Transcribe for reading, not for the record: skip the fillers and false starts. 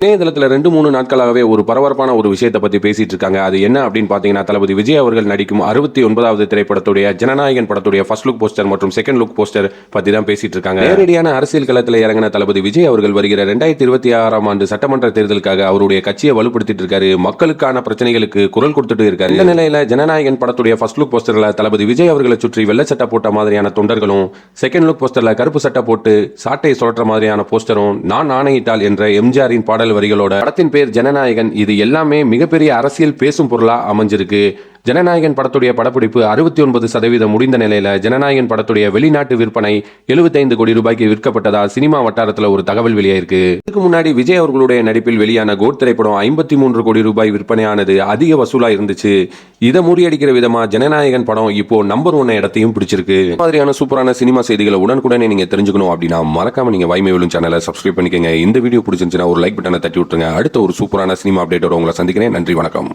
இணையதளத்தில் 2-3 நாட்களாகவே ஒரு பரபரப்பான ஒரு விஷயத்தை பற்றி பேசிட்டு இருக்காங்க. அது என்ன அப்படின்னு பார்த்தீங்கன்னா, தளபதி விஜய் அவர்கள் நடிக்கும் 69வது திரைப்படத்துடைய ஜனநாயகன் படத்துடைய ஃபர்ஸ்ட் லுக் போஸ்டர் மற்றும் செகண்ட் லுக் போஸ்டர் பற்றி தான் பேசிட்டு இருக்காங்க. நேரடியான அரசியல் களத்தில் இறங்கின தளபதி விஜய் அவர்கள் வருகிற 2026ஆம் ஆண்டு சட்டமன்ற தேர்தலுக்காக அவருடைய கட்சியை வலுப்படுத்திட்டு இருக்காரு. மக்களுக்கான பிரச்சனைகளுக்கு குரல் கொடுத்துட்டு இருக்காரு. இந்த நிலையில ஜனநாயகன் படத்துடைய ஃபர்ஸ்ட் லுக் போஸ்டர்ல தளபதி விஜய் அவர்களை சுற்றி வெள்ளை சட்டை போட்ட மாதிரியான தொண்டர்களும், செகண்ட் லுக் போஸ்டர்ல கருப்பு சட்டை போட்டு சாட்டை சுழற்ற மாதிரியான போஸ்டரும், நான் ஆணையிட்டால் என்ற எம்ஜிஆரின் பாடல் வரிகளோட படத்தின் பேர் ஜனநாயகன். இது எல்லாமே மிகப்பெரிய அரசியல் பேசும் பொருளா அமைஞ்சிருக்கு. ஜனநாயகன் படத்துடைய படப்பிடிப்பு 69% முடிந்த நிலையில ஜனநாயகன் படத்துடைய வெளிநாட்டு விற்பனை 75 கோடி ரூபாய்க்கு விற்கப்பட்டதா சினிமா வட்டாரத்தில் ஒரு தகவல் வெளியாயிருக்கு. இதுக்கு முன்னாடி விஜய் அவர்களுடைய நடிப்பில் வெளியான கோட் திரைப்படம் 53 கோடி ரூபாய் விற்பனையானது அதிக வசூலா இருந்துச்சு. இதை முறியடிக்கிற விதமா ஜனநாயகன் படம் இப்போ நம்பர் 1 இடத்தையும் பிடிச்சிருக்கு. மாதிரியான சூப்பரான சினிமா செய்திகளை உடனுக்குடனே நீங்க தெரிஞ்சுக்கணும் அப்படின்னா மறக்காம நீங்க வாய்மை விழும் சேனலை சப்ஸ்கிரைப் பண்ணிக்கங்க. இந்த வீடியோ பிடிச்சிருந்துச்சுன்னா ஒரு லைக் பட்டனை தட்டி விட்டுருங்க. அடுத்த ஒரு சூப்பரான சினிமா அப்டேட்டோட உங்களை சந்திக்கிறேன். நன்றி, வணக்கம்.